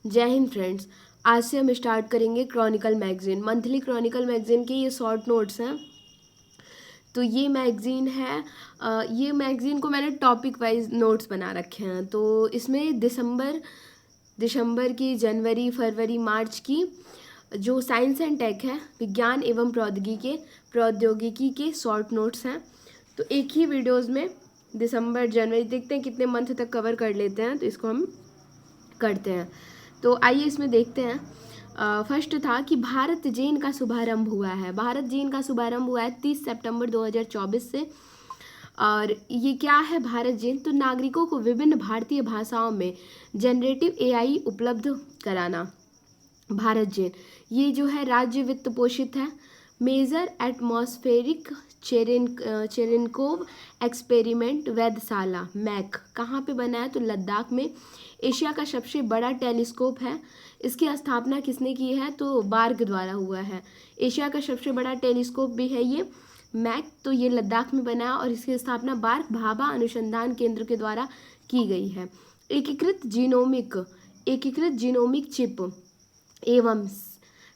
जय हिंद फ्रेंड्स। आज से हम स्टार्ट करेंगे Chronicle magazine. Monthly Chronicle magazine के ये शॉर्ट नोट्स हैं। तो ये मैगजीन है, ये मैगजीन को मैंने टॉपिक वाइज नोट्स बना रखे हैं। तो इसमें दिसंबर की, जनवरी, फरवरी, मार्च की जो साइंस एंड टेक है, विज्ञान एवं प्रौद्योगिकी के शॉर्ट नोट्स हैं। तो एक ही वीडियोज़ में दिसंबर, जनवरी, देखते हैं कितने मंथ तक कवर कर लेते हैं। तो इसको हम करते हैं। तो आइए इसमें देखते हैं। फर्स्ट था कि भारत जेन का शुभारंभ हुआ है। भारत जेन का शुभारंभ हुआ है 30 सितंबर 2024 से। और ये क्या है भारत जेन? तो नागरिकों को विभिन्न भारतीय भाषाओं में जनरेटिव एआई उपलब्ध कराना। भारत जेन ये जो है राज्य वित्त पोषित है। मेजर एटमॉस्फेरिक चेरेनकोव एक्सपेरिमेंट वेधशाला मैक कहाँ पे बना है? तो लद्दाख में। एशिया का सबसे बड़ा टेलीस्कोप है। इसकी स्थापना किसने की है? तो बार्ग द्वारा हुआ है। एशिया का सबसे बड़ा टेलीस्कोप भी है ये मैक। तो ये लद्दाख में बना और इसकी स्थापना बार्ग भाभा अनुसंधान केंद्र के द्वारा की गई है। एकीकृत जीनोमिक चिप एवं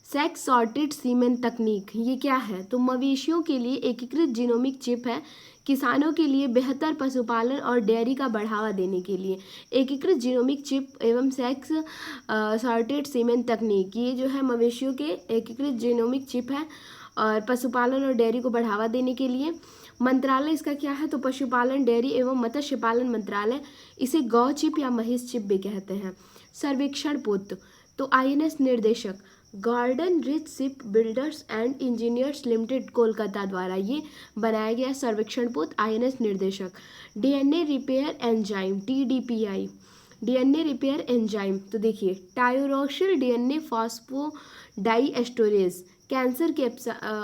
सेक्स सॉर्टेड सीमेन तकनीक, ये क्या है? तो मवेशियों के लिए एकीकृत जीनोमिक चिप है। किसानों के लिए बेहतर पशुपालन और डेयरी का बढ़ावा देने के लिए एकीकृत जीनोमिक चिप एवं सेक्स सॉर्टेड सीमेन तकनीक, ये जो है मवेशियों के एकीकृत जीनोमिक चिप है और पशुपालन और डेयरी को बढ़ावा देने के लिए। मंत्रालय इसका क्या है? तो पशुपालन, डेयरी एवं मत्स्य पालन मंत्रालय। इसे गौ चिप या महिष चिप भी कहते हैं। सर्वेक्षण पोत, तो INS Nirdeshak Garden Reach ship builders and engineers limited Kolkata द्वारा ये बनाया गया सर्वेक्षण पोत INS Nirdeshak. DNA repair enzyme TDPI, DNA repair enzyme, तो देखिए टायरोसिल डीएनए फॉस्फोडाइएस्टरेज कैंसर के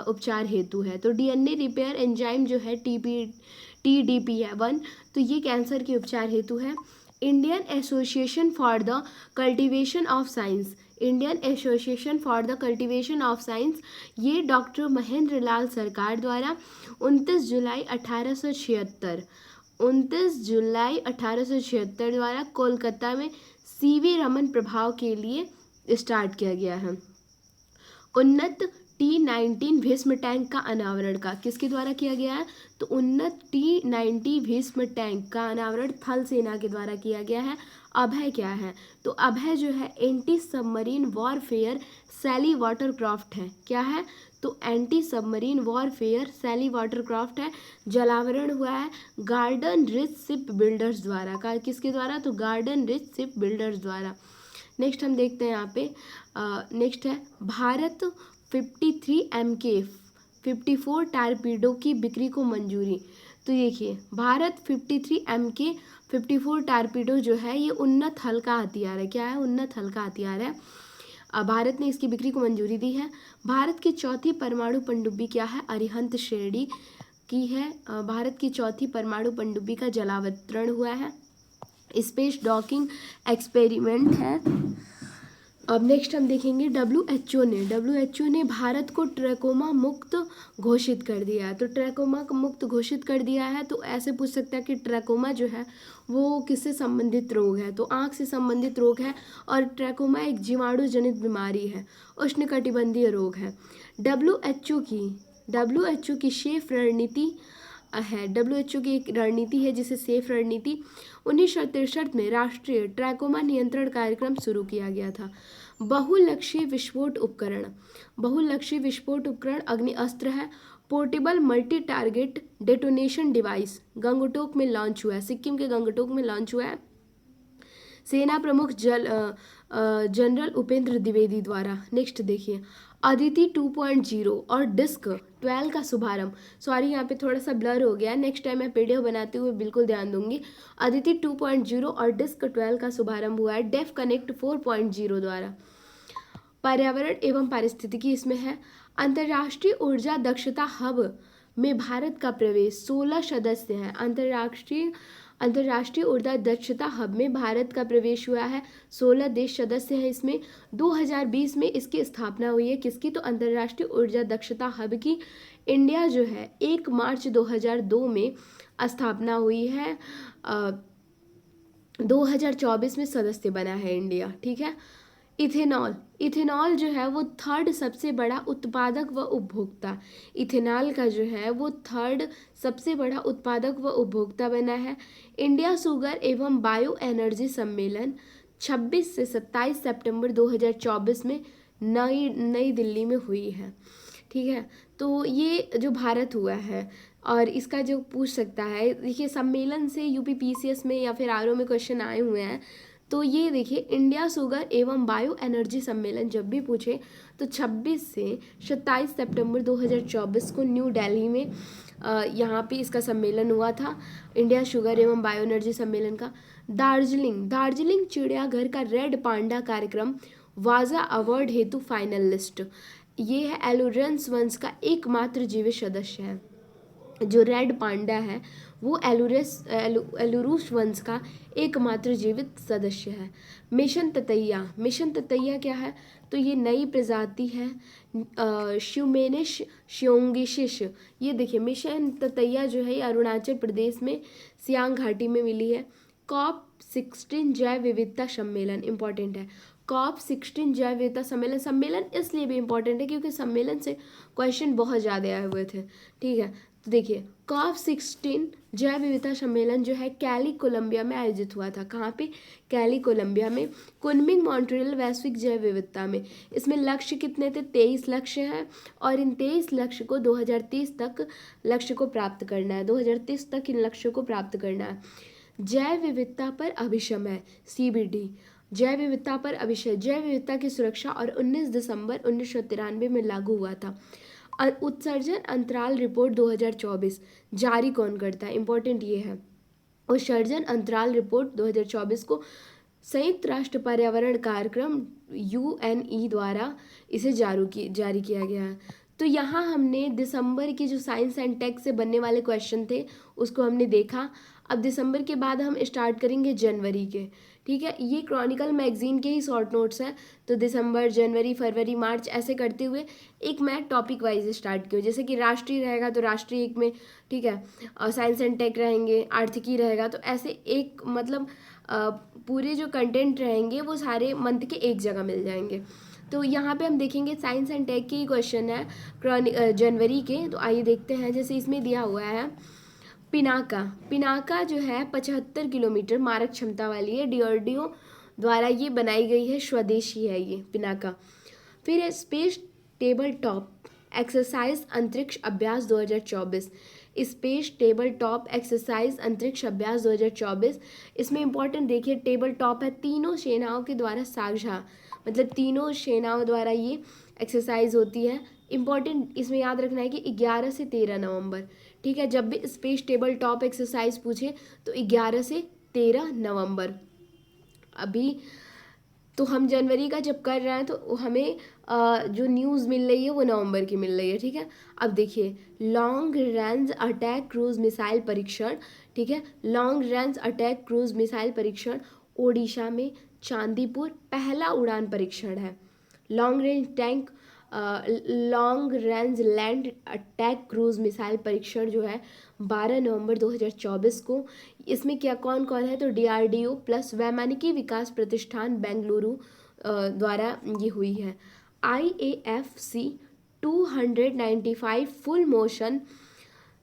उपचार हेतु है। तो डीएनए रिपेयर एंजाइम जो है टीडीपी1, तो ये कैंसर के उपचार हेतु है। Indian association for the cultivation of science, Indian association for the cultivation of science, ये डॉक्टर महेंद्र लाल सरकार द्वारा 29 जुलाई 1876 द्वारा कोलकाता में सीवी रमन प्रभाव के लिए स्टार्ट किया गया है। उन्नत T-90 भीष्म टैंक का अनावरण का किसके द्वारा किया गया है? तो उन्नत T-90 भीष्म टैंक का अनावरण थल सेना के द्वारा किया गया है। अभय क्या है? तो अभय जो है एंटी सबमरीन वॉरफेयर सैली वाटरक्राफ्ट है। क्या है? तो एंटी सबमरीन वॉरफेयर सैली वाटरक्राफ्ट है। जलावरण हुआ है गार्डन रिच शिप बिल्डर्स द्वारा। किसके द्वारा? तो गार्डन रिच शिप बिल्डर्स द्वारा। नेक्स्ट हम देखते हैं यहाँ पे। नेक्स्ट है भारत 53 MK 54 टारपीडो की बिक्री को मंजूरी। तो देखिए भारत 53 MK 54 टारपीडो जो है ये उन्नत हल्का हथियार है। क्या है? उन्नत हल्का हथियार है। भारत ने इसकी बिक्री को मंजूरी दी है। भारत की चौथी परमाणु पनडुब्बी क्या है? अरिहंत श्रेणी की है। भारत की चौथी परमाणु पनडुब्बी का जलावतरण हुआ है। स्पेस डॉकिंग एक्सपेरिमेंट है। अब नेक्स्ट हम देखेंगे डब्ल्यूएचओ ने भारत को ट्रैकोमा मुक्त घोषित कर दिया है। तो ट्रैकोमा को मुक्त घोषित कर दिया है। तो ऐसे पूछ सकता है कि ट्रैकोमा जो है वो किससे संबंधित रोग है? तो आँख से संबंधित रोग है और ट्रैकोमा एक जीवाणु जनित बीमारी है, उष्णकटिबंधीय रोग है। डब्ल्यूएचओ की सेफ रणनीति है। डब्ल्यूएचओ की एक रणनीति है जिसे सेफ रणनीति। 1963 में राष्ट्रीय ट्रैकोमा नियंत्रण कार्यक्रम शुरू किया गया था। बहुलक्ष्य विस्फोट उपकरण अग्नि अस्त्र है। Portable multi target detonation device Gangtok में लॉन्च हुआ है। सिक्किम के गंगटोक में लॉन्च हुआ है सेना प्रमुख जनरल उपेंद्र द्विवेदी द्वारा। नेक्स्ट देखिए अदिति 2.0 और डिस्क 12 का शुभारंभ। सॉरी यहाँ पे थोड़ा सा ब्लर हो गया है, नेक्स्ट टाइम मैं पीडीएफ बनाते हुए बिल्कुल ध्यान दूंगी। अदिति 2.0 और डिस्क 12 का शुभारंभ हुआ है डेफ कनेक्ट 4.0 द्वारा। पर्यावरण एवं पारिस्थितिकी इसमें है। अंतर्राष्ट्रीय ऊर्जा दक्षता हब में भारत का प्रवेश। 16 सदस्य हैं। अंतर्राष्ट्रीय ऊर्जा दक्षता हब में भारत का प्रवेश हुआ है। 16 देश सदस्य हैं इसमें। 2020 में इसकी स्थापना हुई है। किसकी? तो अंतर्राष्ट्रीय ऊर्जा दक्षता हब की। इंडिया जो है 1 मार्च 2002 में स्थापना हुई है। 2024 में सदस्य बना है इंडिया। ठीक है। इथेनॉल, इथेनॉल जो है वो थर्ड सबसे बड़ा उत्पादक व उपभोक्ता, इथेनॉल का जो है वो थर्ड सबसे बड़ा उत्पादक व उपभोक्ता बना है। इंडिया शुगर एवं बायो एनर्जी सम्मेलन 26 से 27 सितंबर 2024 में नई नई दिल्ली में हुई है। ठीक है, तो ये जो भारत हुआ है और इसका जो पूछ सकता है, देखिए सम्मेलन से यूपी पीसीएस में या फिर आरओ में क्वेश्चन आए हुए हैं। तो ये देखिए इंडिया शुगर एवं बायो एनर्जी सम्मेलन जब भी पूछे तो 26 से 27 सितंबर 2024 को न्यू दिल्ली में यहाँ पे इसका सम्मेलन हुआ था, इंडिया शुगर एवं बायो एनर्जी सम्मेलन का। दार्जिलिंग, दार्जिलिंग चिड़ियाघर का रेड पांडा कार्यक्रम वाजा अवार्ड हेतु फाइनलिस्ट। ये है एलुरेंस वंश का एकमात्र जीवित सदस्य है। जो रेड पांडा है वो एलुरूस वंश का एकमात्र जीवित सदस्य है। मिशन ततैया, मिशन ततैया क्या है, तो ये नई प्रजाति है श्यूमेनिश श्योंगिशिश। ये देखिए मिशन ततैया जो है ये अरुणाचल प्रदेश में सियांग घाटी में मिली है। COP 16 जैव विविधता सम्मेलन इंपॉर्टेंट है। COP 16 जैव विविधता सम्मेलन, सम्मेलन इसलिए भी इम्पोर्टेंट है क्योंकि सम्मेलन से क्वेश्चन बहुत ज़्यादा आए हुए थे। ठीक है, तो देखिए COP 16 जैव विविधता सम्मेलन जो है कैली कोलंबिया में आयोजित हुआ था। कहाँ पे, कैली कोलंबिया में। कुनमिंग मॉन्ट्रियल वैश्विक जैव विविधता में, इसमें लक्ष्य कितने थे, 23 लक्ष्य हैं और इन 23 लक्ष्य को 2030 तक लक्ष्य को प्राप्त करना है, 2030 तक इन लक्ष्यों को प्राप्त करना है। जैव विविधता पर अभिशमय CBD, जैव विविधता पर अभिशय, जैव विविधता की सुरक्षा और 19 दिसंबर 1993 में लागू हुआ था। उत्सर्जन अंतराल रिपोर्ट 2024 जारी कौन करता है, इंपॉर्टेंट ये है। उत्सर्जन अंतराल रिपोर्ट 2024 को संयुक्त राष्ट्र पर्यावरण कार्यक्रम UNE द्वारा इसे जारी किया गया है। तो यहाँ हमने दिसंबर की जो साइंस एंड टेक से बनने वाले क्वेश्चन थे उसको हमने देखा। अब दिसंबर के बाद हम स्टार्ट करेंगे जनवरी के। ठीक है, ये क्रॉनिकल मैगजीन के ही शॉर्ट नोट्स हैं, तो दिसंबर, जनवरी, फरवरी, मार्च ऐसे करते हुए एक मैं टॉपिक वाइज स्टार्ट किया। जैसे कि राष्ट्रीय रहेगा तो राष्ट्रीय एक में, ठीक है, और साइंस एंड टेक रहेंगे, आर्थिकी रहेगा, तो ऐसे एक मतलब पूरे जो कंटेंट रहेंगे वो सारे मंथ के एक जगह मिल जाएंगे। तो यहाँ पे हम देखेंगे साइंस एंड टेक के ही क्वेश्चन है जनवरी के। तो आइए देखते हैं, जैसे इसमें दिया हुआ है पिनाका, पिनाका जो है 75 किलोमीटर मारक क्षमता वाली है, DRDO द्वारा ये बनाई गई है, स्वदेशी है ये पिनाका। फिर है स्पेस टेबल टॉप एक्सरसाइज अंतरिक्ष अभ्यास 2024, स्पेस टेबल टॉप एक्सरसाइज अंतरिक्ष अभ्यास 2024। इसमें इंपॉर्टेंट देखिए टेबल टॉप है, तीनों सेनाओं के द्वारा साझा, मतलब तीनों सेनाओं द्वारा ये एक्सरसाइज होती है। इंपॉर्टेंट इसमें याद रखना है कि 11 से 13 नवंबर। ठीक है, जब भी स्पेस टेबल टॉप एक्सरसाइज पूछे तो 11 से 13 नवंबर। अभी तो हम जनवरी का जब कर रहे हैं तो हमें जो न्यूज़ मिल रही है वो नवंबर की मिल रही है। ठीक है, अब देखिए long range attack cruise missile परीक्षण। ठीक है, long range attack cruise missile परीक्षण ओडिशा में चांदीपुर पहला उड़ान परीक्षण है। Long range land attack cruise missile परीक्षण जो है 12 नवंबर 2024 को। इसमें क्या कौन कौन है, तो DRDO प्लस वैमानिकी विकास प्रतिष्ठान बेंगलुरु द्वारा ये हुई है। IAFC 295 फुल मोशन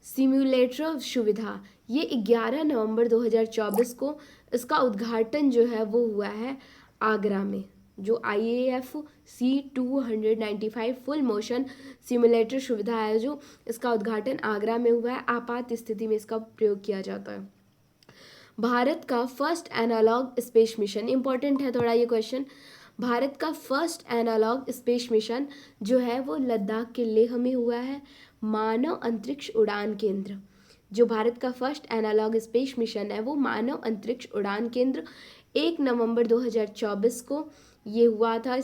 सिम्युलेटर सुविधा, ये 11 नवंबर 2024 को इसका उद्घाटन जो है वो हुआ है आगरा में। जो IAFC 295 फुल मोशन सिमुलेटर सुविधा है जो इसका उद्घाटन आगरा में हुआ है। आपात स्थिति में इसका प्रयोग किया जाता है। भारत का first analogue space mission, important है थोड़ा ये क्वेश्चन। भारत का फर्स्ट एनालॉग स्पेस मिशन जो है वो लद्दाख के लेह में हुआ है। मानव अंतरिक्ष उड़ान केंद्र, जो भारत का फर्स्ट एनालॉग स्पेस मिशन है वो मानव अंतरिक्ष उड़ान केंद्र 1 नवंबर 2024 को ये हुआ था।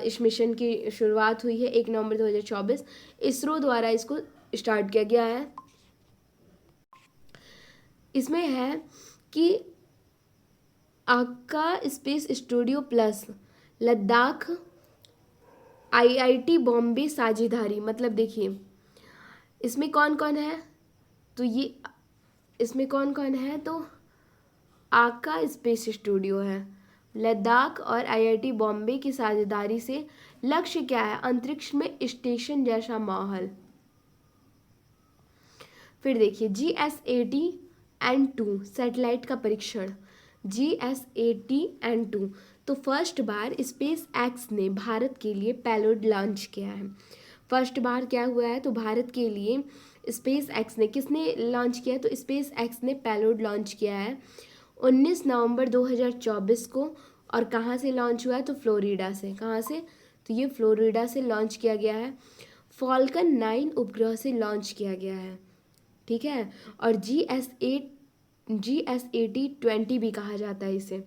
इस मिशन की शुरुआत हुई है 1 नवंबर 2024, इसरो द्वारा इसको स्टार्ट किया गया है। इसमें है कि आका space studio plus Ladakh IIT Bombay साझेदारी, मतलब देखिए इसमें कौन कौन है, तो ये इसमें कौन कौन है, तो आका स्पेस स्टूडियो है, लद्दाख और आईआईटी बॉम्बे की साझेदारी से लक्ष्य क्या है? अंतरिक्ष में स्टेशन जैसा माहौल। फिर देखिए GSAT-N2 सैटेलाइट का परीक्षण। GSAT-N2 तो फर्स्ट बार स्पेस एक्स ने भारत के लिए पेलोड लॉन्च किया है। फर्स्ट बार क्या हुआ है? तो भारत के लिए स्पेस एक्स ने, किसने लॉन्च किया है? तो स्पेस एक्स ने पेलोड लॉन्च किया है 19 नवंबर 2024 को। और कहाँ से लॉन्च हुआ है? तो फ्लोरिडा से। कहाँ से? तो ये फ्लोरिडा से लॉन्च किया गया है। फॉल्कन 9 उपग्रह से लॉन्च किया गया है, ठीक है। और GSAT-20 भी कहा जाता है इसे।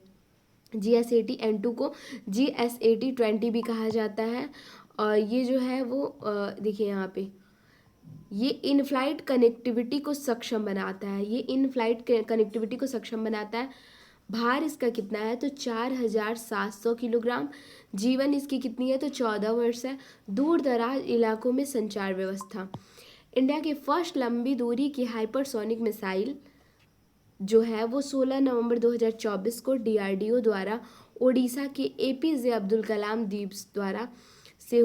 GSAT-N2 को GSAT-20 भी कहा जाता है। और ये जो है वो देखिए यहाँ पे, ये इन फ्लाइट कनेक्टिविटी को सक्षम बनाता है। ये इन फ्लाइट कनेक्टिविटी को सक्षम बनाता है। भार इसका कितना है? तो 4700 किलोग्राम। जीवन इसकी कितनी है? तो 14 वर्ष है। दूर दराज इलाकों में संचार व्यवस्था। इंडिया की फर्स्ट लंबी दूरी की हाइपरसोनिक मिसाइल जो है वो 16 नवंबर 2024 को DRDO द्वारा ओडिशा के APJ अब्दुल कलाम द्वीप द्वारा से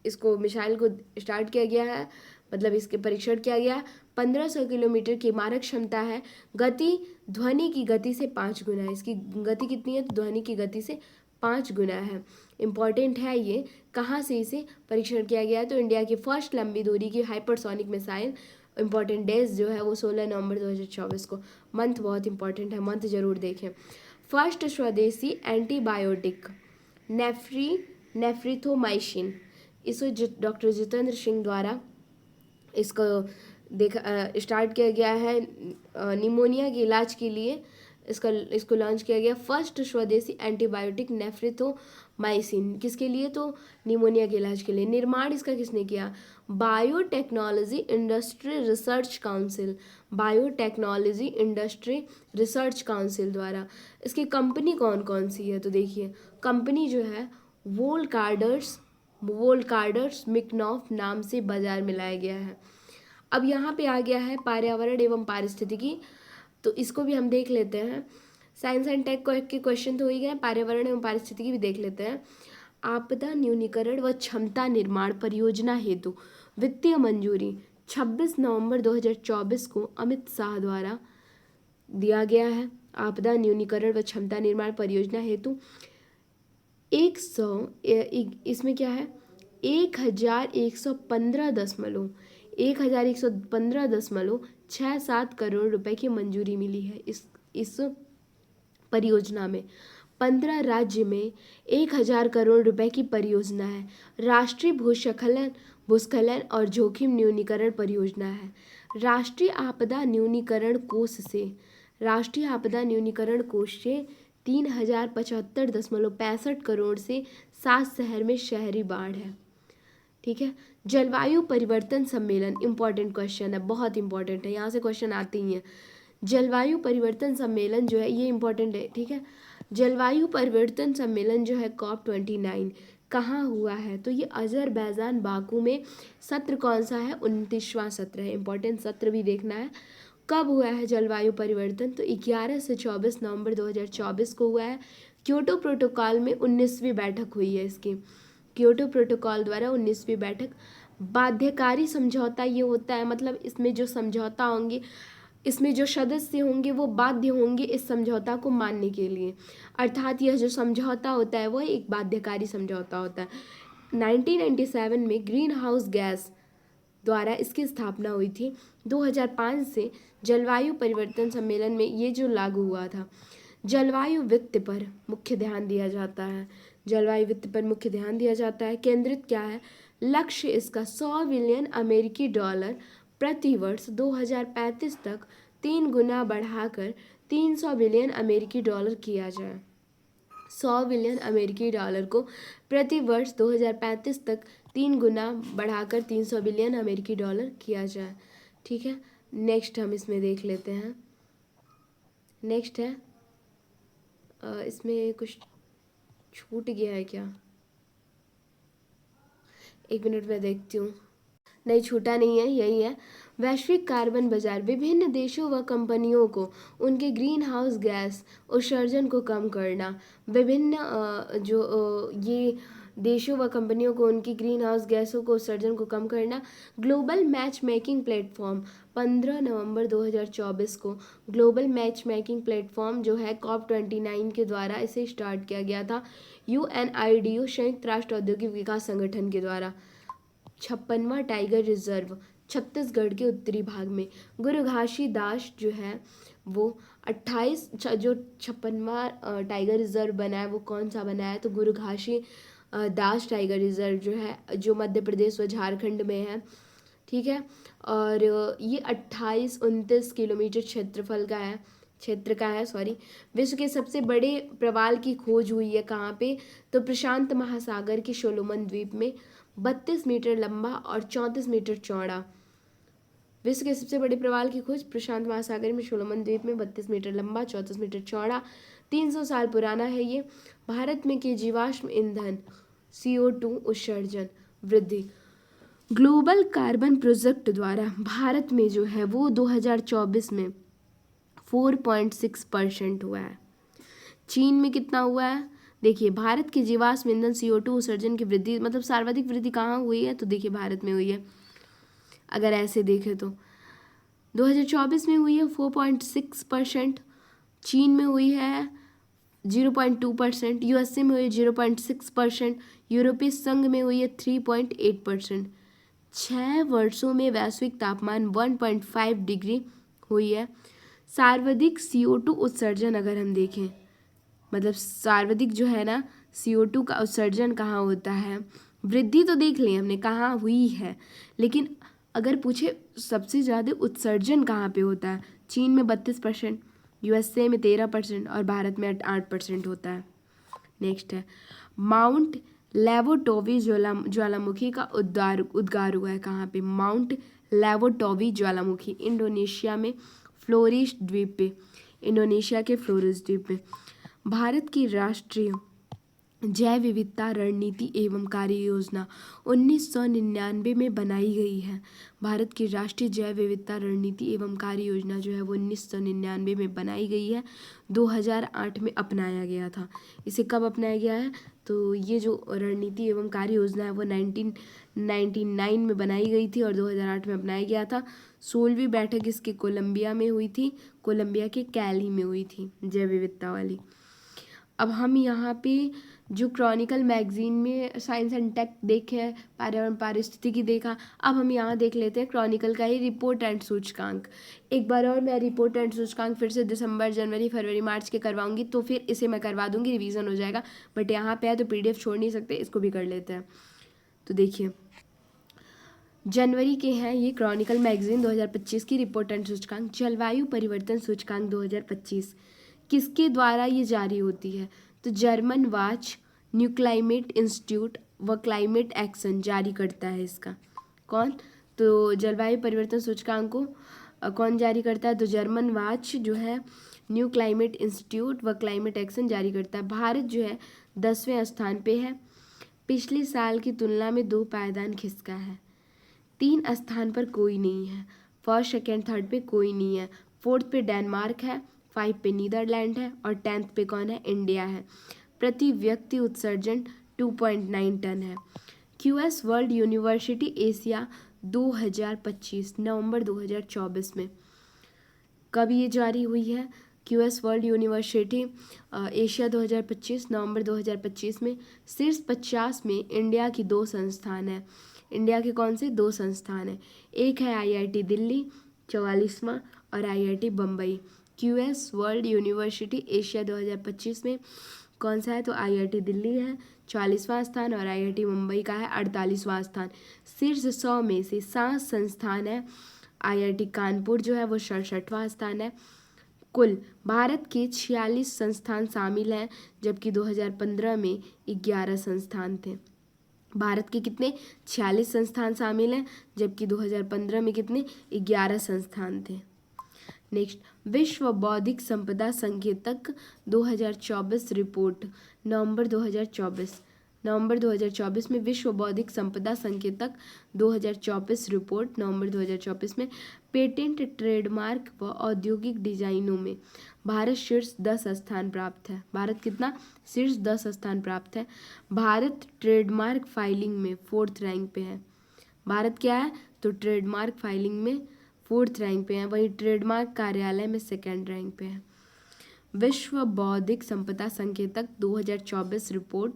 इसको मिसाइल को स्टार्ट किया गया है, मतलब इसके परीक्षण किया गया। 1500 किलोमीटर की मारक क्षमता है। गति ध्वनि की गति से 5 गुना है। इसकी गति कितनी है? तो ध्वनि की गति से 5 गुना है। इम्पॉर्टेंट है ये। कहाँ से इसे परीक्षण किया गया है? तो इंडिया की फर्स्ट लंबी दूरी की हाइपरसोनिक मिसाइल। इम्पॉर्टेंट डेज जो है वो 16 नवंबर 2024 को। मंथ बहुत इंपॉर्टेंट है, मंथ जरूर देखें। फर्स्ट स्वदेशी एंटीबायोटिक नेफ्रिथोमाइसिन, इसे डॉक्टर जितेंद्र सिंह द्वारा इसको स्टार्ट किया गया है निमोनिया के इलाज के लिए। इसको लॉन्च किया गया। फर्स्ट स्वदेशी एंटीबायोटिक नेफ्रिथोमाइसिन, किसके लिए? तो निमोनिया के इलाज के लिए। निर्माण इसका किसने किया? Biotechnology industry research council. Biotechnology industry research council द्वारा। इसकी कंपनी कौन कौन सी है? तो देखिए कंपनी जो है वोलकार्डर्स मिकनॉफ नाम से बाजार में लाया गया है। अब यहाँ पे आ गया है पर्यावरण एवं पारिस्थितिकी, तो इसको भी हम देख लेते हैं। साइंस एंड टेक के क्वेश्चन तो हो ही गए, पर्यावरण एवं पारिस्थितिकी भी देख लेते हैं। आपदा न्यूनीकरण व क्षमता निर्माण परियोजना हेतु वित्तीय मंजूरी 26 नवंबर 2024 को अमित शाह द्वारा दिया गया है। आपदा न्यूनीकरण व क्षमता निर्माण परियोजना हेतु इसमें क्या है? 1115.67 करोड़ रुपए की मंजूरी मिली है इस परियोजना में। 15 राज्य में 1000 करोड़ रुपए की परियोजना है। राष्ट्रीय भूस्खलन और जोखिम न्यूनीकरण परियोजना है। राष्ट्रीय आपदा न्यूनीकरण कोष से 3075.65 करोड़ से 7 शहर में शहरी बाढ़ है, ठीक है। जलवायु परिवर्तन सम्मेलन, इंपॉर्टेंट क्वेश्चन है, बहुत इंपॉर्टेंट है, यहाँ से क्वेश्चन आते ही हैं। जलवायु परिवर्तन सम्मेलन जो है ये इंपॉर्टेंट है, ठीक है। जलवायु परिवर्तन सम्मेलन जो है COP29 कहाँ हुआ है? तो ये अजरबैजान बाकू में। सत्र कौन सा है? 29वां सत्र है। इंपॉर्टेंट सत्र भी देखना है। कब हुआ है जलवायु परिवर्तन? तो 11 से 24 नवंबर 2024 को हुआ है। क्योटो प्रोटोकॉल में 19वीं बैठक हुई है इसकी। क्योटो प्रोटोकॉल द्वारा 19वीं बैठक। बाध्यकारी समझौता ये होता है, मतलब इसमें जो समझौता होंगे, इसमें जो सदस्य होंगे वो बाध्य होंगे इस समझौता को मानने के लिए, अर्थात यह जो समझौता होता है वह एक बाध्यकारी समझौता होता है। 1997 में ग्रीन हाउस गैस द्वारा इसकी स्थापना हुई थी। 2005 से जलवायु परिवर्तन सम्मेलन में ये जो लागू हुआ था। जलवायु वित्त पर मुख्य ध्यान दिया जाता है। जलवायु वित्त पर मुख्य ध्यान दिया जाता है। केंद्रित क्या है? लक्ष्य इसका 100 बिलियन अमेरिकी डॉलर प्रति वर्ष 2035 तक 3 गुना बढ़ाकर 300 बिलियन अमेरिकी डॉलर किया जाए। 100 बिलियन अमेरिकी डॉलर को प्रति वर्ष 2035 तक 3 गुना बढ़ाकर 300 बिलियन अमेरिकी डॉलर किया जाए, ठीक है। नेक्स्ट हम इसमें देख लेते हैं। नेक्स्ट है इसमें कुछ छूट गया है क्या? एक मिनट में देखती हूँ। नहीं, छूटा नहीं है, यही है। वैश्विक कार्बन बाजार विभिन्न देशों व कंपनियों को उनके ग्रीन हाउस गैस उत्सर्जन को कम करना। विभिन्न ये देशों व कंपनियों को उनकी ग्रीन हाउस गैसों को उत्सर्जन को कम करना। ग्लोबल मैच मेकिंग प्लेटफॉर्म 15 नवंबर 2024 को ग्लोबल मैच मेकिंग प्लेटफॉर्म जो है COP29 के द्वारा इसे स्टार्ट किया गया था, UNIDO संयुक्त राष्ट्र औद्योगिक विकास संगठन के द्वारा। 56वां टाइगर रिजर्व छत्तीसगढ़ के उत्तरी भाग में। गुरु घासीदास जो है वो 28 जो 56वां टाइगर रिजर्व बना है वो कौन सा बना है, तो गुरु घासी दास टाइगर रिजर्व जो है जो मध्य प्रदेश व झारखंड में है, ठीक है। और ये 28-29 किलोमीटर क्षेत्र का है सॉरी। विश्व के सबसे बड़े प्रवाल की खोज हुई है कहाँ पे, तो प्रशांत महासागर के सोलोमन द्वीप में। 32 मीटर लंबा और 34 मीटर चौड़ा। विश्व के सबसे बड़े प्रवाल की खोज प्रशांत महासागर में सोलोमन द्वीप में, 32 मीटर लंबा 34 मीटर चौड़ा। 300 साल पुराना है ये। भारत में के जीवाश्म ईंधन CO2 उत्सर्जन वृद्धि। ग्लोबल कार्बन प्रोजेक्ट द्वारा भारत में जो है वो 2024 में 4.6% हुआ है। चीन में कितना हुआ है, देखिए भारत के जीवाश्म ईंधन CO2 उत्सर्जन की वृद्धि, मतलब सर्वाधिक वृद्धि कहाँ हुई है, तो देखिए भारत में हुई है। अगर ऐसे देखें तो 2024 में हुई है 4.6%, चीन में हुई है 0.2%, USA में हुई है 0.6%, यूरोपीय संघ में हुई है 3.8%। 6 वर्षों में वैश्विक तापमान 1.5 डिग्री हुई है। सर्वाधिक CO2 उत्सर्जन अगर हम देखें, मतलब सर्वाधिक जो है ना CO2 का उत्सर्जन कहाँ होता है, वृद्धि तो देख ली हमने कहाँ हुई है, लेकिन अगर पूछे सबसे ज़्यादा उत्सर्जन कहाँ पे होता है, चीन में 32%, USA में 13% और भारत में 8% होता है। नेक्स्ट है माउंट लेवोटोवी ज्वालामुखी का उद्गार हुआ है कहाँ पे, माउंट लेवोटोवी ज्वालामुखी इंडोनेशिया में फ्लोरिस द्वीप पे, इंडोनेशिया के फ्लोरिस द्वीप पे। भारत की राष्ट्रीय जैव विविधता रणनीति एवं कार्य योजना 1999 में बनाई गई है। भारत की राष्ट्रीय जैव विविधता रणनीति एवं कार्य योजना जो है वो 1999 में बनाई गई है, 2008 में अपनाया गया था। इसे कब अपनाया गया है, तो ये जो रणनीति एवं कार्य योजना है वो 1999 में बनाई गई थी और 2008 में अपनाया गया था। 16वीं बैठक इसके कोलंबिया में हुई थी, कोलंबिया के कैली में हुई थी जैव विविधता वाली। अब हम यहाँ पे जो क्रॉनिकल मैगजीन में साइंस एंड टेक देखे, पर्यावरण पारिस्थितिकी देखा, अब हम यहाँ देख लेते हैं क्रॉनिकल का ही रिपोर्ट एंड सूचकांक। एक बार और मैं रिपोर्ट एंड सूचकांक फिर से दिसंबर, जनवरी, फरवरी, मार्च के करवाऊंगी, तो फिर इसे मैं करवा दूंगी, रिवीजन हो जाएगा। बट यहाँ पे है तो PDF छोड़ नहीं सकते, इसको भी कर लेते हैं। तो देखिए जनवरी के हैं ये क्रॉनिकल मैगजीन 2025 की रिपोर्ट एंड सूचकांक। जलवायु परिवर्तन सूचकांक 2025 किसके द्वारा ये जारी होती है, तो German watch, new climate institute व क्लाइमेट एक्शन जारी करता है इसका। कौन, तो जलवायु परिवर्तन सूचकांक को कौन जारी करता है, तो जर्मन वाच जो है, न्यू क्लाइमेट इंस्टीट्यूट व क्लाइमेट एक्शन जारी करता है। भारत जो है 10वें स्थान पे है। पिछले साल की तुलना में 2 पायदान खिसका है। 3 स्थान पर कोई नहीं है, फर्स्ट, सेकेंड, थर्ड पे कोई नहीं है। 4th पे डेनमार्क है, 5 पे नीदरलैंड है और 10th पे कौन है, इंडिया है। प्रति व्यक्ति उत्सर्जन 2.9 टन है। QS वर्ल्ड यूनिवर्सिटी एशिया 2025 नवंबर 2024 में कब ये जारी हुई है, QS वर्ल्ड यूनिवर्सिटी एशिया 2025 नवंबर 2025 में। शीर्ष 50 में इंडिया की 2 संस्थान है। इंडिया के कौन से 2 संस्थान है, एक है IIT दिल्ली 44वां और IIT Bombay. QS world university Asia 2025 में कौन सा है, तो IIT दिल्ली है 44वां स्थान और IIT मुंबई का है 48वां स्थान। शीर्ष 100 में से 7 संस्थान है। IIT कानपुर जो है वो 67वां स्थान है। कुल भारत के 46 संस्थान शामिल हैं, जबकि 2015 में 11 संस्थान थे। भारत के कितने 46 संस्थान शामिल हैं, जबकि 2015 में कितने 11 संस्थान थे। नेक्स्ट विश्व बौद्धिक संपदा संकेतक 2024 रिपोर्ट नवंबर 2024। नवंबर 2024 में विश्व बौद्धिक संपदा संकेतक 2024 रिपोर्ट नवंबर 2024 में पेटेंट, ट्रेडमार्क व औद्योगिक डिजाइनों में भारत शीर्ष 10 स्थान प्राप्त है। भारत कितना? शीर्ष 10 स्थान प्राप्त है। भारत ट्रेडमार्क फाइलिंग में 4th रैंक पे है। भारत क्या है? तो ट्रेडमार्क फाइलिंग में 4th रैंक पे है। वहीं ट्रेडमार्क कार्यालय में 2nd रैंक पे है। विश्व बौद्धिक संपदा संकेतक 2024 रिपोर्ट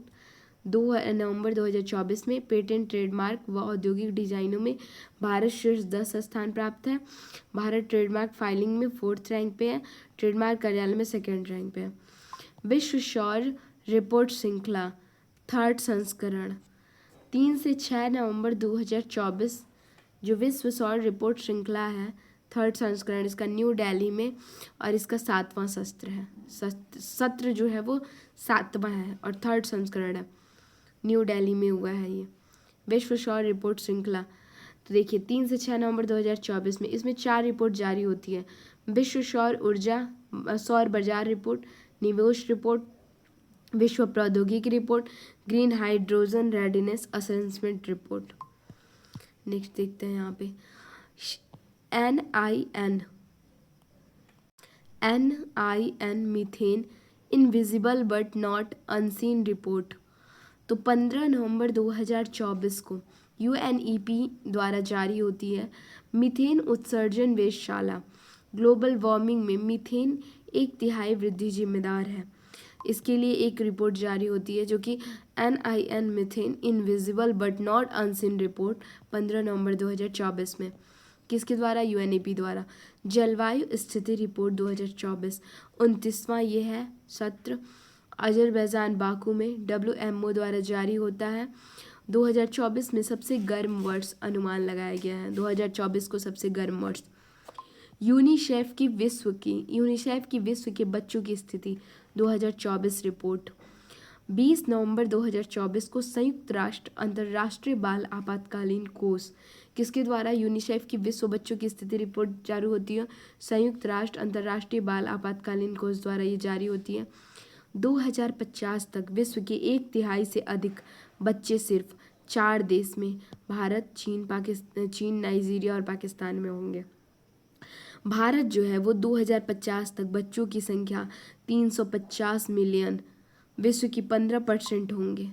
नवंबर 2024 में पेटेंट, ट्रेडमार्क व औद्योगिक डिजाइनों में भारत शीर्ष 10 स्थान प्राप्त है। भारत ट्रेडमार्क फाइलिंग में 4th रैंक पे है। ट्रेडमार्क कार्यालय में 2nd रैंक पे है। विश्व सौर रिपोर्ट श्रृंखला 3rd संस्करण 3 से 6 नवंबर 2024 जो विश्व सौर रिपोर्ट श्रृंखला है 3rd संस्करण, इसका न्यू दिल्ली में और इसका 7वां सत्र है। सत्र जो है वो 7वां है और 3rd संस्करण है, न्यू दिल्ली में हुआ है ये विश्व सौर रिपोर्ट श्रृंखला। तो देखिए 3 से 6 नवंबर 2024 में इसमें 4 रिपोर्ट जारी होती है। विश्व सौर बाजार रिपोर्ट, निवेश रिपोर्ट, विश्व प्रौद्योगिकी report, green hydrogen readiness assessment report. Next देखते हैं यहाँ पे NIN methane invisible but not unseen report. तो 15 नवंबर 2024 को UNEP द्वारा जारी होती है मीथेन उत्सर्जन वेधशाला। ग्लोबल वार्मिंग में मीथेन 1/3 वृद्धि जिम्मेदार है। इसके लिए एक रिपोर्ट जारी होती है जो कि NIN methane invisible but not unseen report 15 नवंबर 2024 में किसके द्वारा? UNEP द्वारा। जलवायु स्थिति रिपोर्ट 2024 29वां ये है सत्र अजरबैजान बाकू में WMO द्वारा जारी होता है। 2024 में सबसे गर्म वर्ष अनुमान लगाया गया है। 2024 को सबसे गर्म वर्ष। यूनिसेफ की विश्व के बच्चों की स्थिति 2024 रिपोर्ट। 20 नवंबर 2024 को संयुक्त राष्ट्र अंतर्राष्ट्रीय बाल आपातकालीन कोष किसके द्वारा? यूनिसेफ की विश्व बच्चों की स्थिति रिपोर्ट जारी होती है संयुक्त राष्ट्र अंतर्राष्ट्रीय बाल आपातकालीन कोष द्वारा ये जारी होती है। 2050 तक विश्व के 1/3 से अधिक बच्चे सिर्फ 4 देश में भारत, चीन, नाइजीरिया और पाकिस्तान में होंगे। भारत जो है वो 2050 तक बच्चों की संख्या 350 मिलियन, विश्व की 15% होंगे।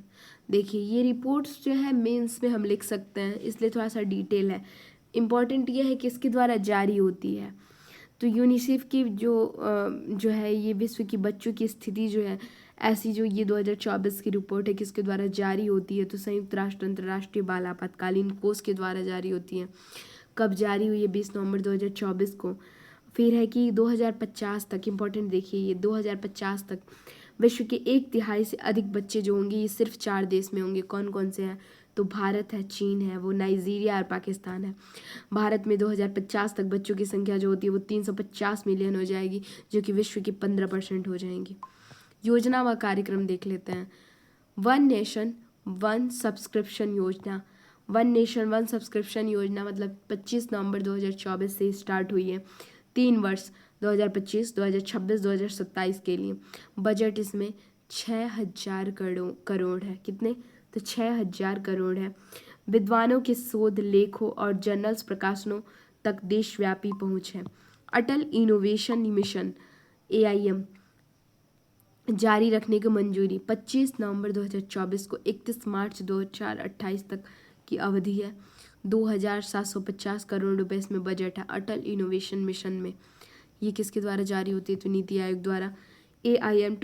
देखिए ये रिपोर्ट्स जो है मेंस में हम लिख सकते हैं, इसलिए थोड़ा सा डिटेल है। इम्पॉर्टेंट ये है कि इसके द्वारा जारी होती है। तो यूनिसेफ की जो है ये विश्व की बच्चों की स्थिति जो है ऐसी जो ये 2024 की रिपोर्ट है किसके द्वारा जारी होती है? तो संयुक्त राष्ट्र अंतर्राष्ट्रीय बाल आपातकालीन कोष के द्वारा जारी होती है। कब जारी हुई है? 20 नवंबर 2024 को। फिर है कि 2050 तक, इम्पोर्टेंट देखिए ये 2050 तक विश्व के 1/3 से अधिक बच्चे जो होंगे ये सिर्फ 4 देश में होंगे। कौन कौन से हैं? तो भारत है, चीन है, वो नाइजीरिया और पाकिस्तान है। भारत में 2050 तक बच्चों की संख्या जो होती है वो 350 मिलियन हो जाएगी, जो कि विश्व की 15% हो जाएंगी। योजना व कार्यक्रम देख लेते हैं। वन नेशन वन सब्सक्रिप्शन योजना। वन नेशन वन सब्सक्रिप्शन योजना मतलब 25 नवंबर 2024 से स्टार्ट हुई है। 3 वर्ष 2025, 2026, 2027 के लिए। बजट इसमें 6000 करोड़ है। कितने? तो 6000 करोड़ है। विद्वानों के शोध, लेखों और जर्नल्स प्रकाशनों तक देशव्यापी पहुंच है। अटल इनोवेशन मिशन AIM जारी रखने की मंजूरी 25 नवंबर 2024 को 31 मार्च 2028 तक की अवधि है। 2750 करोड़ रुपए इसमें बजट है अटल इनोवेशन मिशन में। ये किसके द्वारा जारी होती है? तो नीति आयोग द्वारा। AIM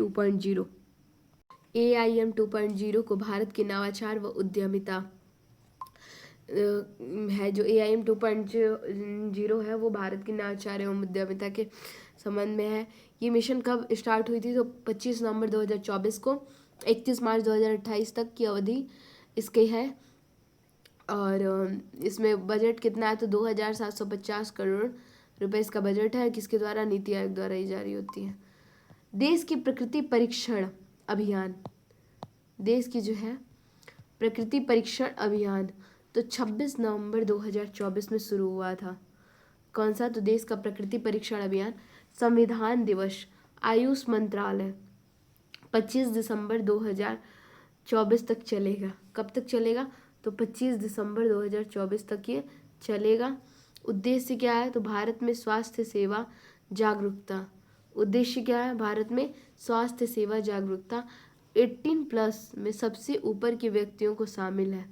2.0 को भारत के नवाचार व उद्यमिता है। जो AIM 2.0 है वो भारत के नवाचार एवं उद्यमिता के संबंध में है। ये मिशन कब स्टार्ट हुई थी? तो 25 नवंबर 2024 को 31 मार्च 2028 तक की अवधि इसके है। और इसमें बजट कितना है? तो 2750 करोड़ रुपए इसका बजट है। किसके द्वारा? नीति आयोग द्वारा ही जारी होती है। देश की प्रकृति परीक्षण अभियान, देश की जो है प्रकृति परीक्षण अभियान तो 26 नवंबर 2024 में शुरू हुआ था। कौन सा? तो देश का प्रकृति परीक्षण अभियान। संविधान दिवस, आयुष मंत्रालय 25 दिसंबर 2024 तक चलेगा। कब तक चलेगा? तो 25 दिसंबर 2024 तक ये चलेगा। उद्देश्य क्या है? तो भारत में स्वास्थ्य सेवा जागरूकता। उद्देश्य क्या है? भारत में स्वास्थ्य सेवा जागरूकता। 18+ में सबसे ऊपर के व्यक्तियों को शामिल है।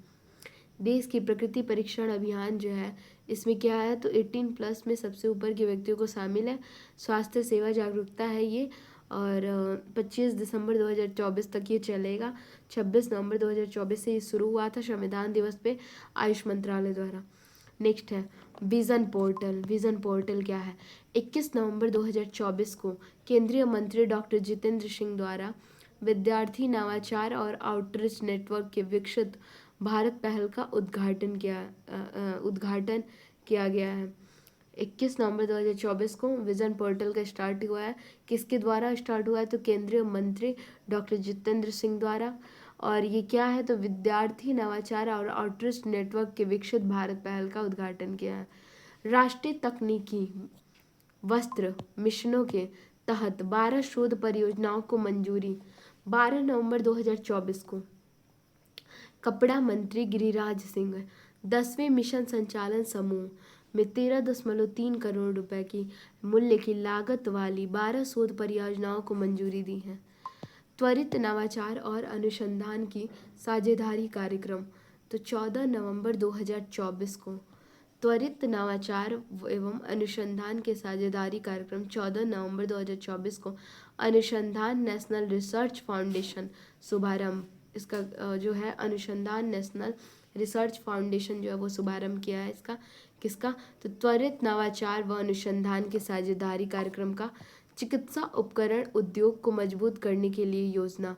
देश की प्रकृति परीक्षण अभियान जो है इसमें क्या है? तो 18+ में सबसे ऊपर के व्यक्तियों को शामिल है। स्वास्थ्य सेवा जागरूकता है ये, और 25 दिसंबर 2024 तक ये चलेगा। 26 नवंबर 2024 से ये शुरू हुआ था संविधान दिवस पे आयुष मंत्रालय द्वारा। नेक्स्ट है विजन पोर्टल। विजन पोर्टल क्या है? 21 नवंबर 2024 को केंद्रीय मंत्री डॉक्टर जितेंद्र सिंह द्वारा विद्यार्थी नवाचार और आउटरीच नेटवर्क के विकसित भारत पहल का उद्घाटन किया गया है। 21 नवंबर 2024 को विजन पोर्टल का स्टार्ट हुआ है। किसके द्वारा स्टार्ट हुआ है? तो केंद्रीय मंत्री डॉक्टर जितेंद्र सिंह द्वारा। और ये क्या है? तो विद्यार्थी नवाचार और आउटरीच नेटवर्क के विकसित भारत पहल का उद्घाटन किया है। राष्ट्रीय तकनीकी वस्त्र मिशनों के तहत 12 शोध परियोजनाओं को मंजूरी। 12 नवंबर 2024 को कपड़ा मंत्री गिरिराज सिंह 10वें मिशन संचालन समूह में 13.3 करोड़ रुपए की मूल्य की लागत वाली 12 शोध परियोजनाओं को मंजूरी दी है। त्वरित नवाचार और अनुसंधान की साझेदारी कार्यक्रम। तो 14 नवंबर 2024 को त्वरित नवाचार एवं अनुसंधान के साझेदारी कार्यक्रम 14 नवंबर 2024 को अनुसंधान नेशनल रिसर्च फाउंडेशन शुभारंभ। इसका जो है अनुसंधान नेशनल रिसर्च फाउंडेशन जो है वो शुभारंभ किया है इसका। किसका? तो त्वरित नवाचार व अनुसंधान के साझेदारी कार्यक्रम का चिकित्सा उपकरण उद्योग को मजबूत करने के लिए योजना।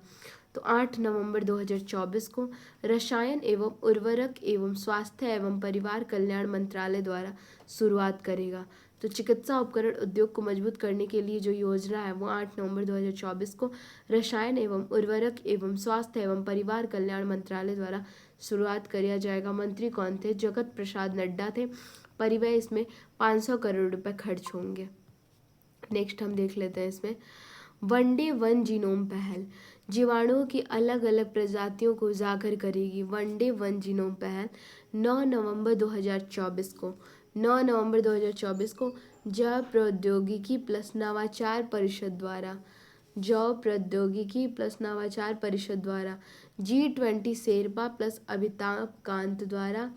तो 8 नवंबर 2024 को रसायन एवं उर्वरक एवं स्वास्थ्य एवं परिवार कल्याण मंत्रालय द्वारा शुरुआत करेगा। तो चिकित्सा उपकरण उद्योग को मजबूत करने के लिए जो योजना है वो 8 नवंबर 2024 को रसायन एवं उर्वरक एवं स्वास्थ्य एवं परिवार कल्याण मंत्रालय द्वारा शुरुआत किया जाएगा। मंत्री कौन थे? जगत प्रसाद नड्डा थे। परिव्यय इसमें 500 करोड़ रुपए खर्च होंगे। नेक्स्ट हम देख लेते हैं इसमें वनडे वन जीनोम पहल जीवाणुओं की अलग अलग प्रजातियों को उजागर करेगी। वनडे वन जीनोम पहल 9 नवंबर 2024 को 9 नवंबर 2024 को जैव प्रौद्योगिकी प्लस नवाचार परिषद द्वारा जैव प्रौद्योगिकी प्लस नवाचार परिषद द्वारा G20 शेरपा प्लस अमिताभ कांत द्वारा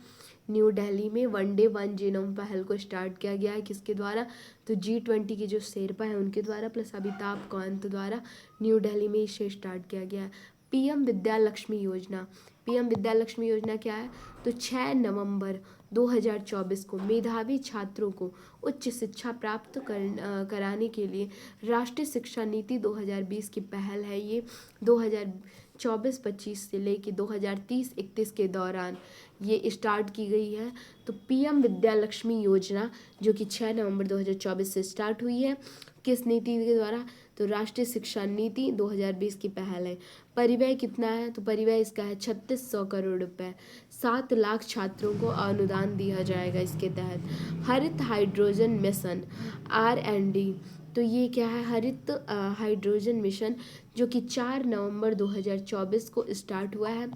न्यू दिल्ली में वनडे वन जीनोम पहल को स्टार्ट किया गया है। किसके द्वारा? तो G20 के जो शेरपा है उनके द्वारा प्लस अमिताभ कांत द्वारा न्यू दिल्ली में इसे स्टार्ट किया गया है। पीएम विद्या लक्ष्मी योजना। पीएम विद्या लक्ष्मी योजना क्या है? तो 6 नवंबर 2024 को मेधावी छात्रों को उच्च शिक्षा प्राप्त कराने के लिए राष्ट्रीय शिक्षा नीति 2020 की पहल है। ये 2024-25 से लेकर 2030-31 के दौरान ये स्टार्ट की गई है। तो पीएम विद्या लक्ष्मी योजना जो कि 6 नवंबर 2024 से स्टार्ट हुई है, किस नीति के द्वारा? तो राष्ट्रीय शिक्षा नीति 2020 की पहल है। परिव्यय कितना है? तो परिव्यय इसका है 3600 करोड़ रुपए। 7 लाख छात्रों को अनुदान दिया जाएगा इसके तहत। हरित हाइड्रोजन मिशन R&D। तो ये क्या है? हरित हाइड्रोजन मिशन जो कि 4 नवंबर 2024 को स्टार्ट हुआ है।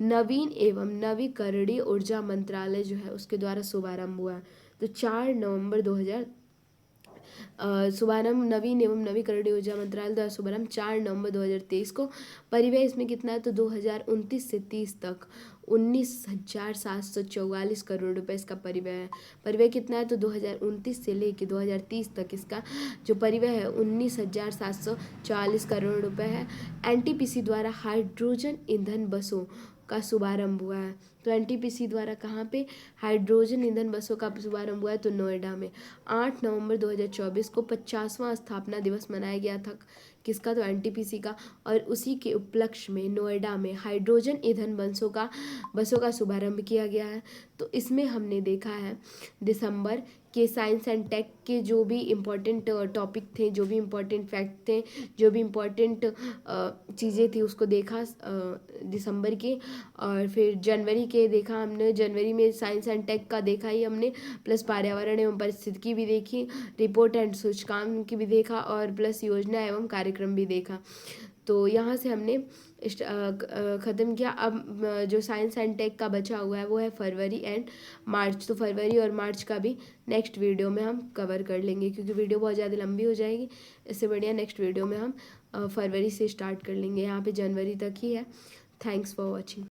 नवीन एवं नवीकरणीय ऊर्जा मंत्रालय जो है उसके द्वारा शुभारंभ हुआ है। तो 4 नवंबर 2000 शुभारंभ नवीन एवं नवीकरणीय ऊर्जा मंत्रालय द्वारा शुभारंभ 4 नवंबर 2023 को। परिव्यय इसमें कितना है? तो 2029 से 30 तक 19,744 करोड़ रुपए इसका परिव्यय है। परिव्यय कितना है? तो 2029 से लेकर 2030 तक इसका जो परिव्यय है 19,744 करोड़ रुपए है। एनटीपीसी द्वारा हाइड्रोजन ईंधन बसों का शुभारंभ हुआ है। तो एनटीपीसी द्वारा कहाँ पे हाइड्रोजन ईंधन बसों का शुभारंभ हुआ है? तो नोएडा में 8 नवंबर 2024 को 50वां स्थापना दिवस मनाया गया था। किसका? तो एनटीपीसी का। और उसी के उपलक्ष्य में नोएडा में हाइड्रोजन ईंधन बसों का शुभारंभ किया गया है। तो इसमें हमने देखा है दिसंबर के साइंस एंड टेक के जो भी इम्पोर्टेंट टॉपिक थे, जो भी इम्पोर्टेंट फैक्ट थे, जो भी इम्पोर्टेंट चीज़ें थी उसको देखा दिसंबर के। और फिर जनवरी के देखा हमने। जनवरी में साइंस एंड टेक का देखा ही हमने, प्लस पर्यावरण एवं पारिस्थितिकी भी देखी, रिपोर्ट एंड सूचकांक की भी देखा, और प्लस योजना एवं कार्यक्रम भी देखा। तो यहाँ से हमने ख़त्म किया। अब जो साइंस एंड टेक का बचा हुआ है वो है फरवरी एंड मार्च। तो फरवरी और मार्च का भी नेक्स्ट वीडियो में हम कवर कर लेंगे, क्योंकि वीडियो बहुत ज़्यादा लंबी हो जाएगी। इससे बढ़िया नेक्स्ट वीडियो में हम फरवरी से स्टार्ट कर लेंगे। यहाँ पे जनवरी तक ही है। Thanks for watching.